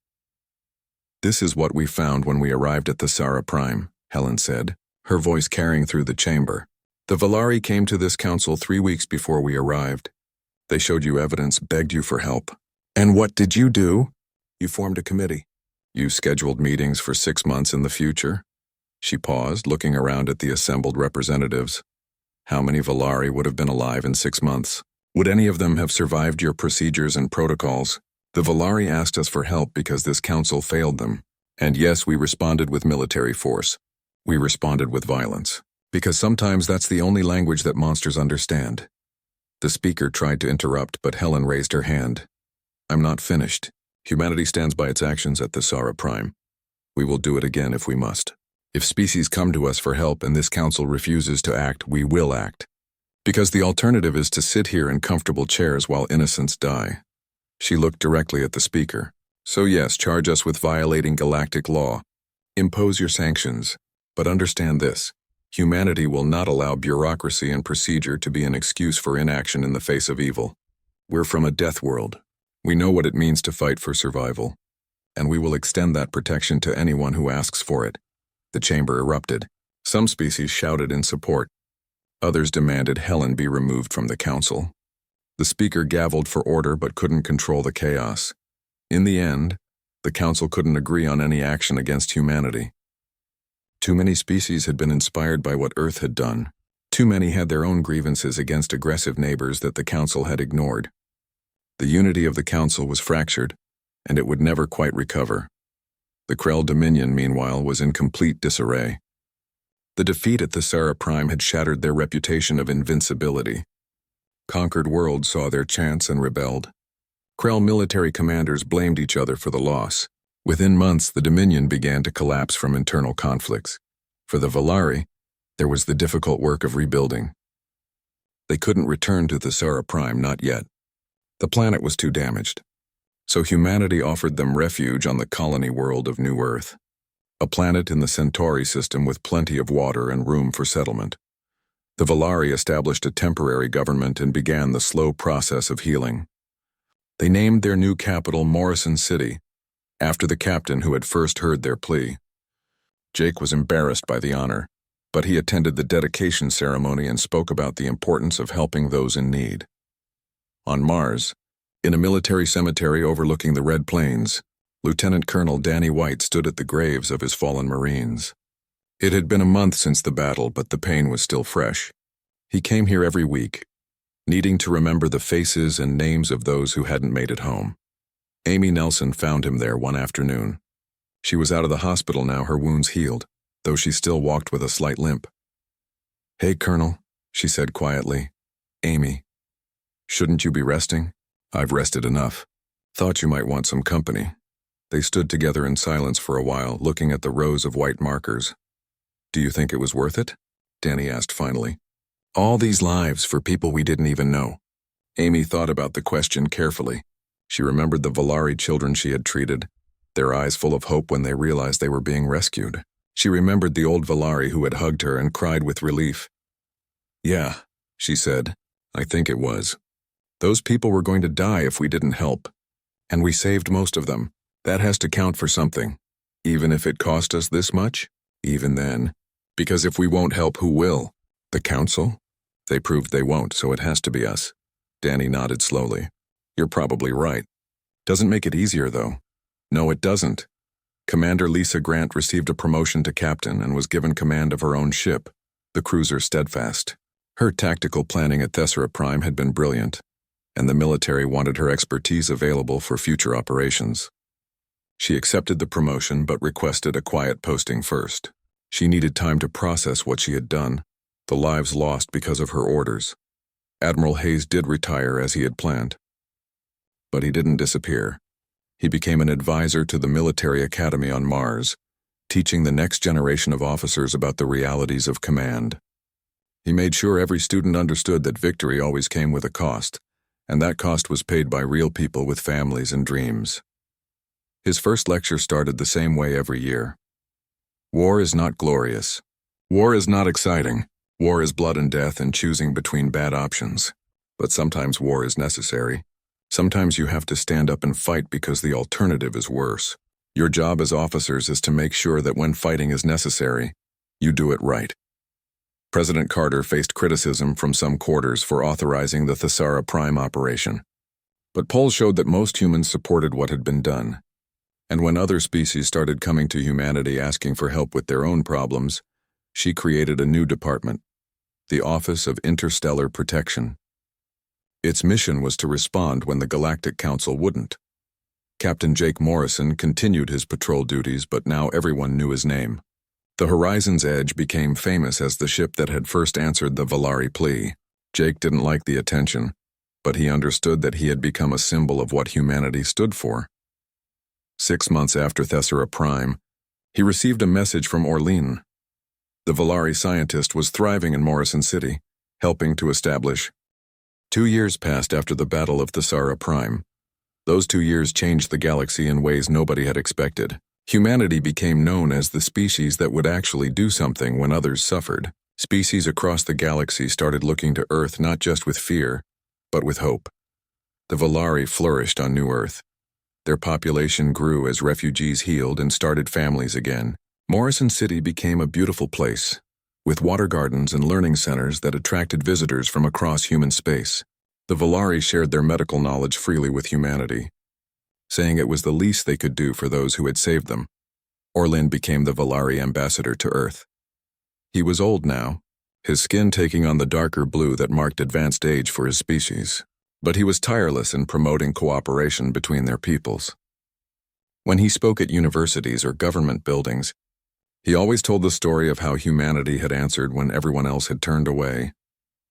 "This is what we found when we arrived at Thessera Prime," Helen said, her voice carrying through the chamber. "The Valari came to this council 3 weeks before we arrived. They showed you evidence, begged you for help. And what did you do? You formed a committee. You scheduled meetings for 6 months in the future." She paused, looking around at the assembled representatives. How many Valari would have been alive in 6 months? Would any of them have survived your procedures and protocols? The Valari asked us for help because this council failed them. And yes, we responded with military force. We responded with violence. Because sometimes that's the only language that monsters understand. The speaker tried to interrupt, but Helen raised her hand. "I'm not finished. Humanity stands by its actions at Thessera Prime. We will do it again if we must. If species come to us for help and this council refuses to act, we will act. Because the alternative is to sit here in comfortable chairs while innocents die." She looked directly at the speaker. "So yes, charge us with violating galactic law. Impose your sanctions. But understand this. Humanity will not allow bureaucracy and procedure to be an excuse for inaction in the face of evil. We're from a death world. We know what it means to fight for survival, and we will extend that protection to anyone who asks for it." The chamber erupted. Some species shouted in support. Others demanded Helen be removed from the council. The speaker gavelled for order but couldn't control the chaos. In the end, the council couldn't agree on any action against humanity. Too many species had been inspired by what Earth had done. Too many had their own grievances against aggressive neighbors that the council had ignored. The unity of the council was fractured, and it would never quite recover. The Krell Dominion, meanwhile, was in complete disarray. The defeat at Thesera Prime had shattered their reputation of invincibility. Conquered worlds saw their chance and rebelled. Krell military commanders blamed each other for the loss. Within months, the Dominion began to collapse from internal conflicts. For the Valari, there was the difficult work of rebuilding. They couldn't return to Thesera Prime, not yet. The planet was too damaged. So humanity offered them refuge on the colony world of New Earth, a planet in the Centauri system with plenty of water and room for settlement. The Valari established a temporary government and began the slow process of healing. They named their new capital Morrison City, after the captain who had first heard their plea. Jake was embarrassed by the honor, but he attended the dedication ceremony and spoke about the importance of helping those in need. On Mars, in a military cemetery overlooking the Red Plains, Lieutenant Colonel Danny White stood at the graves of his fallen Marines. It had been a month since the battle, but the pain was still fresh. He came here every week, needing to remember the faces and names of those who hadn't made it home. Amy Nelson found him there one afternoon. She was out of the hospital now, her wounds healed, though she still walked with a slight limp. "Hey, Colonel," she said quietly. "Amy, shouldn't you be resting?" "I've rested enough. Thought you might want some company." They stood together in silence for a while, looking at the rows of white markers. "Do you think it was worth it?" Danny asked finally. "All these lives for people we didn't even know." Amy thought about the question carefully. She remembered the Valari children she had treated, their eyes full of hope when they realized they were being rescued. She remembered the old Valari who had hugged her and cried with relief. "Yeah," she said, "I think it was. Those people were going to die if we didn't help. And we saved most of them. That has to count for something. Even if it cost us this much? Even then. Because if we won't help, who will? The council? They proved they won't, so it has to be us." Danny nodded slowly. "You're probably right. Doesn't make it easier, though." "No, it doesn't." Commander Lisa Grant received a promotion to captain and was given command of her own ship, the cruiser Steadfast. Her tactical planning at Thesera Prime had been brilliant, and the military wanted her expertise available for future operations. She accepted the promotion but requested a quiet posting first. She needed time to process what she had done, the lives lost because of her orders. Admiral Hayes did retire as he had planned. But he didn't disappear. He became an advisor to the military academy on Mars, teaching the next generation of officers about the realities of command. He made sure every student understood that victory always came with a cost, and that cost was paid by real people with families and dreams. His first lecture started the same way every year. War is not glorious. War is not exciting. War is blood and death and choosing between bad options. But sometimes war is necessary. Sometimes you have to stand up and fight because the alternative is worse. Your job as officers is to make sure that when fighting is necessary, you do it right. President Carter faced criticism from some quarters for authorizing the Thesera Prime operation. But polls showed that most humans supported what had been done. And when other species started coming to humanity asking for help with their own problems, she created a new department, the Office of Interstellar Protection. Its mission was to respond when the Galactic Council wouldn't. Captain Jake Morrison continued his patrol duties, but now everyone knew his name. The Horizon's Edge became famous as the ship that had first answered the Valari plea. Jake didn't like the attention, but he understood that he had become a symbol of what humanity stood for. 6 months after Thesera Prime, he received a message from Orlean. The Valari scientist was thriving in Morrison City, helping to establish. 2 years passed after the Battle of Thesera Prime. Those 2 years changed the galaxy in ways nobody had expected. Humanity became known as the species that would actually do something when others suffered. Species across the galaxy started looking to Earth not just with fear, but with hope. The Volari flourished on New Earth. Their population grew as refugees healed and started families again. Morrison City became a beautiful place, with water gardens and learning centers that attracted visitors from across human space. The Volari shared their medical knowledge freely with humanity, saying it was the least they could do for those who had saved them. Orlin became the Volari ambassador to Earth. He was old now, his skin taking on the darker blue that marked advanced age for his species, but he was tireless in promoting cooperation between their peoples. When he spoke at universities or government buildings, he always told the story of how humanity had answered when everyone else had turned away.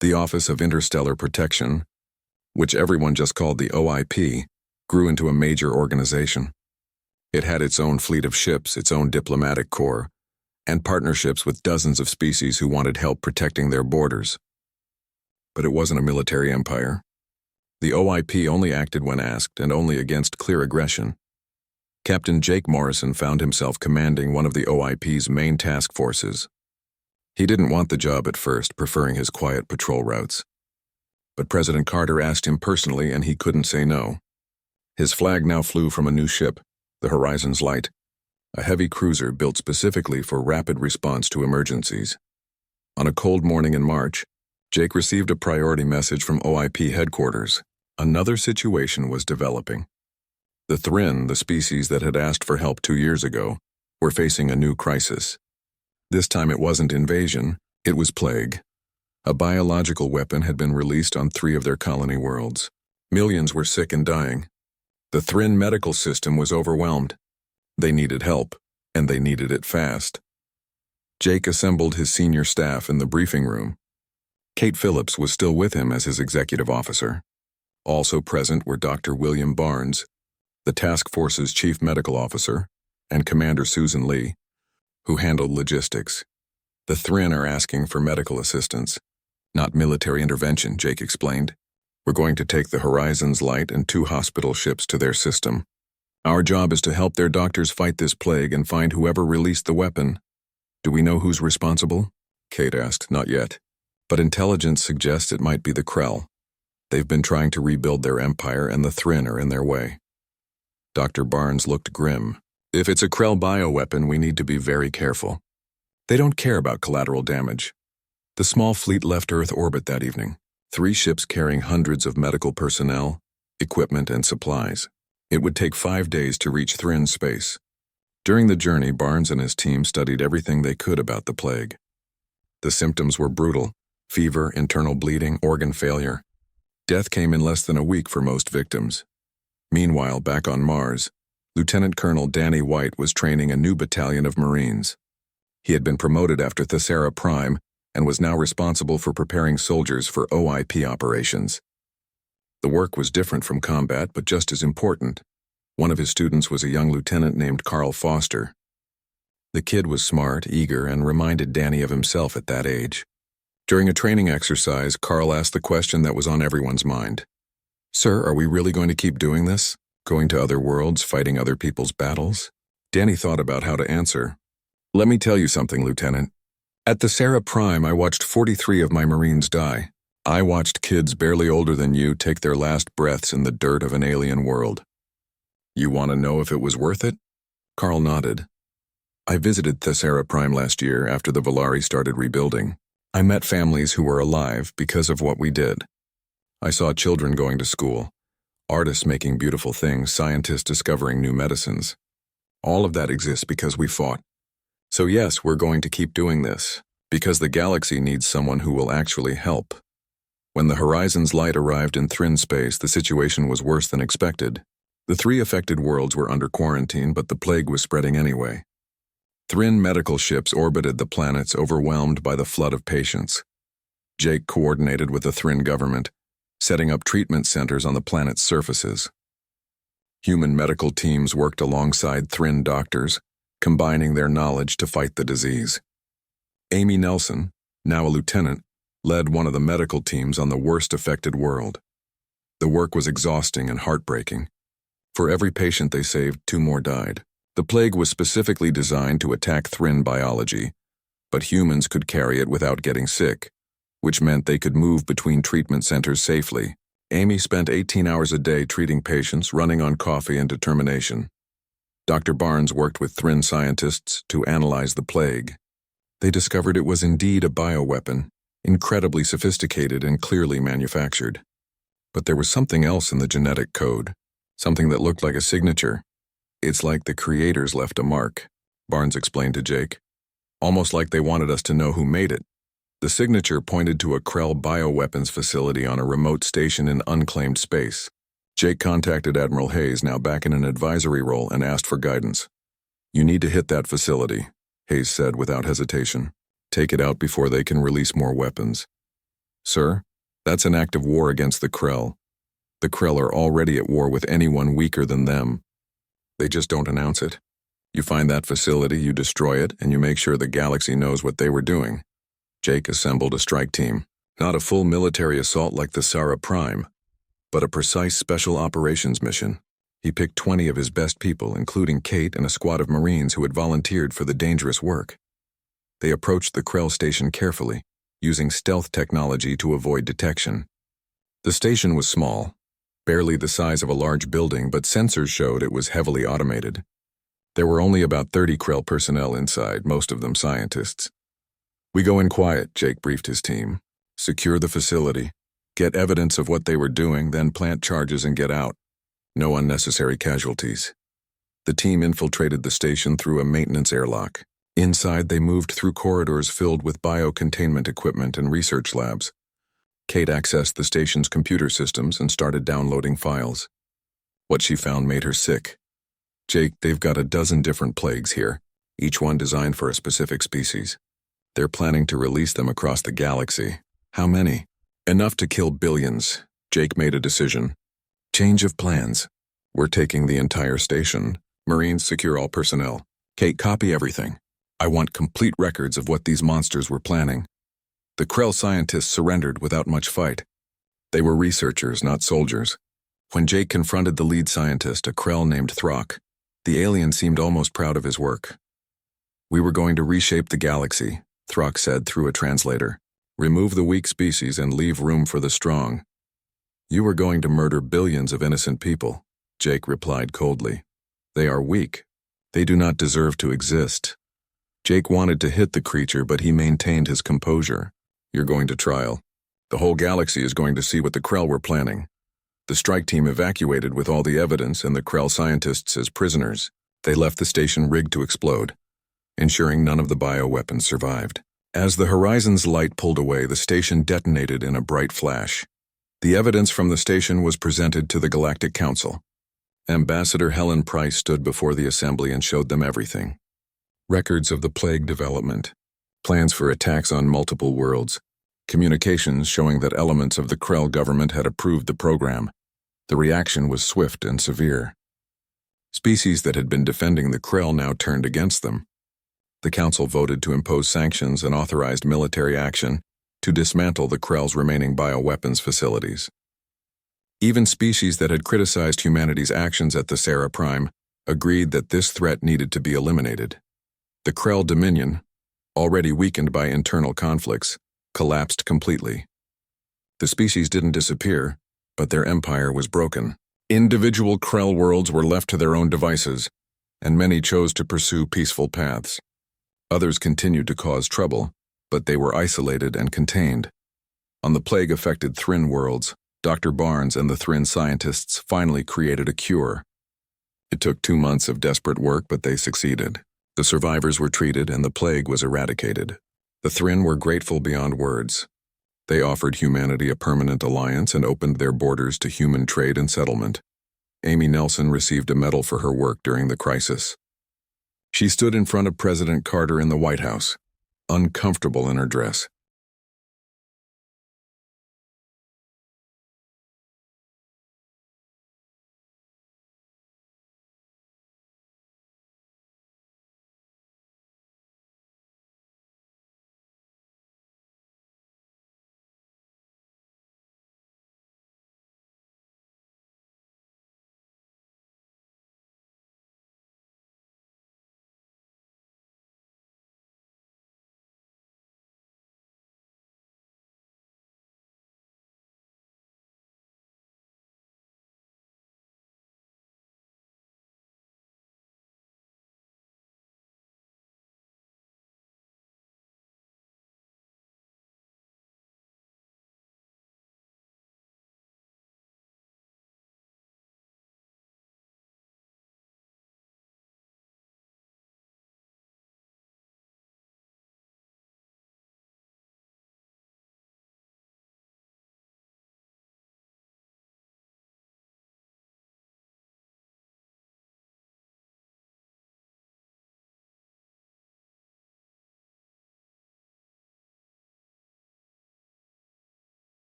The Office of Interstellar Protection, which everyone just called the OIP, grew into a major organization. It had its own fleet of ships, its own diplomatic corps, and partnerships with dozens of species who wanted help protecting their borders. But it wasn't a military empire. The OIP only acted when asked and only against clear aggression. Captain Jake Morrison found himself commanding one of the OIP's main task forces. He didn't want the job at first, preferring his quiet patrol routes. But President Carter asked him personally and he couldn't say no. His flag now flew from a new ship, the Horizon's Light, a heavy cruiser built specifically for rapid response to emergencies. On a cold morning in March, Jake received a priority message from OIP headquarters. Another situation was developing. The Thrinn, the species that had asked for help 2 years ago, were facing a new crisis. This time it wasn't invasion, it was plague. A biological weapon had been released on 3 of their colony worlds. Millions were sick and dying. The Thrinn medical system was overwhelmed. They needed help, and they needed it fast. Jake assembled his senior staff in the briefing room. Kate Phillips was still with him as his executive officer. Also present were Dr. William Barnes, the task force's chief medical officer, and Commander Susan Lee, who handled logistics. The Thrinn are asking for medical assistance, not military intervention, Jake explained. We're going to take the Horizon's Light and 2 hospital ships to their system. Our job is to help their doctors fight this plague and find whoever released the weapon. Do we know who's responsible? Kate asked. Not yet. But intelligence suggests it might be the Krell. They've been trying to rebuild their empire and the Thrinn are in their way. Dr. Barnes looked grim. If it's a Krell bioweapon, we need to be very careful. They don't care about collateral damage. The small fleet left Earth orbit that evening, 3 ships carrying hundreds of medical personnel, equipment, and supplies. It would take 5 days to reach Thrinn space. During the journey, Barnes and his team studied everything they could about the plague. The symptoms were brutal: fever, internal bleeding, organ failure. Death came in less than a week for most victims. Meanwhile, back on Mars, Lieutenant Colonel Danny White was training a new battalion of Marines. He had been promoted after Thesera Prime and was now responsible for preparing soldiers for OIP operations. The work was different from combat, but just as important. One of his students was a young lieutenant named Carl Foster. The kid was smart, eager, and reminded Danny of himself at that age. During a training exercise, Carl asked the question that was on everyone's mind. Sir, are we really going to keep doing this? Going to other worlds, fighting other people's battles? Danny thought about how to answer. Let me tell you something, Lieutenant. At Thesera Prime, I watched 43 of my Marines die. I watched kids barely older than you take their last breaths in the dirt of an alien world. You want to know if it was worth it? Carl nodded. I visited Thesera Prime last year after the Volari started rebuilding. I met families who were alive because of what we did. I saw children going to school, artists making beautiful things, scientists discovering new medicines. All of that exists because we fought. So yes, we're going to keep doing this, because the galaxy needs someone who will actually help. When the Horizon's Light arrived in Thrinn space, the situation was worse than expected. The 3 affected worlds were under quarantine, but the plague was spreading anyway. Thrinn medical ships orbited the planets, overwhelmed by the flood of patients. Jake coordinated with the Thrinn government, setting up treatment centers on the planet's surfaces. Human medical teams worked alongside Thrinn doctors, combining their knowledge to fight the disease. Amy Nelson, now a lieutenant, led one of the medical teams on the worst affected world. The work was exhausting and heartbreaking. For every patient they saved, 2 more died. The plague was specifically designed to attack Thrinn biology, but humans could carry it without getting sick, which meant they could move between treatment centers safely. Amy spent 18 hours a day treating patients, running on coffee and determination. Dr. Barnes worked with Thrin scientists to analyze the plague. They discovered it was indeed a bioweapon, incredibly sophisticated and clearly manufactured. But there was something else in the genetic code, something that looked like a signature. "It's like the creators left a mark," Barnes explained to Jake. "Almost like they wanted us to know who made it." The signature pointed to a Krell bioweapons facility on a remote station in unclaimed space. Jake contacted Admiral Hayes, now back in an advisory role, and asked for guidance. "You need to hit that facility," Hayes said without hesitation. "Take it out before they can release more weapons." "Sir, that's an act of war against the Krell. The Krell are already at war with anyone weaker than them. They just don't announce it. You find that facility, you destroy it, and you make sure the galaxy knows what they were doing." Jake assembled a strike team. Not a full military assault like the Sara Prime, but a precise special operations mission. He picked 20 of his best people, including Kate and a squad of Marines who had volunteered for the dangerous work. They approached the Krell station carefully, using stealth technology to avoid detection. The station was small, barely the size of a large building, but sensors showed it was heavily automated. There were only about 30 Krell personnel inside, most of them scientists. "We go in quiet," Jake briefed his team. "Secure the facility, get evidence of what they were doing, then plant charges and get out. No unnecessary casualties." The team infiltrated the station through a maintenance airlock. Inside, they moved through corridors filled with biocontainment equipment and research labs. Kate accessed the station's computer systems and started downloading files. What she found made her sick. "Jake, they've got a dozen different plagues here, each one designed for a specific species. They're planning to release them across the galaxy." "How many?" "Enough to kill billions." Jake made a decision. "Change of plans. We're taking the entire station. Marines, secure all personnel. Kate, copy everything. I want complete records of what these monsters were planning." The Krell scientists surrendered without much fight. They were researchers, not soldiers. When Jake confronted the lead scientist, a Krell named Throck, the alien seemed almost proud of his work. "We were going to reshape the galaxy," Throck said through a translator. "Remove the weak species and leave room for the strong." "You were going to murder billions of innocent people," Jake replied coldly. "They are weak. They do not deserve to exist." Jake wanted to hit the creature, but he maintained his composure. "You're going to trial. The whole galaxy is going to see what the Krell were planning." The strike team evacuated with all the evidence and the Krell scientists as prisoners. They left the station rigged to explode, ensuring none of the bioweapons survived. As the horizon's light pulled away, the station detonated in a bright flash. The evidence from the station was presented to the Galactic Council. Ambassador Helen Price stood before the assembly and showed them everything. Records of the plague development, plans for attacks on multiple worlds, communications showing that elements of the Krell government had approved the program. The reaction was swift and severe. Species that had been defending the Krell now turned against them. The Council voted to impose sanctions and authorized military action to dismantle the Krell's remaining bioweapons facilities. Even species that had criticized humanity's actions at the Sara Prime agreed that this threat needed to be eliminated. The Krell Dominion, already weakened by internal conflicts, collapsed completely. The species didn't disappear, but their empire was broken. Individual Krell worlds were left to their own devices, and many chose to pursue peaceful paths. Others continued to cause trouble, but they were isolated and contained. On the plague-affected Thrin worlds, Dr. Barnes and the Thrin scientists finally created a cure. It took 2 months of desperate work, but they succeeded. The survivors were treated and the plague was eradicated. The Thrin were grateful beyond words. They offered humanity a permanent alliance and opened their borders to human trade and settlement. Amy Nelson received a medal for her work during the crisis. She stood in front of President Carter in the White House, uncomfortable in her dress.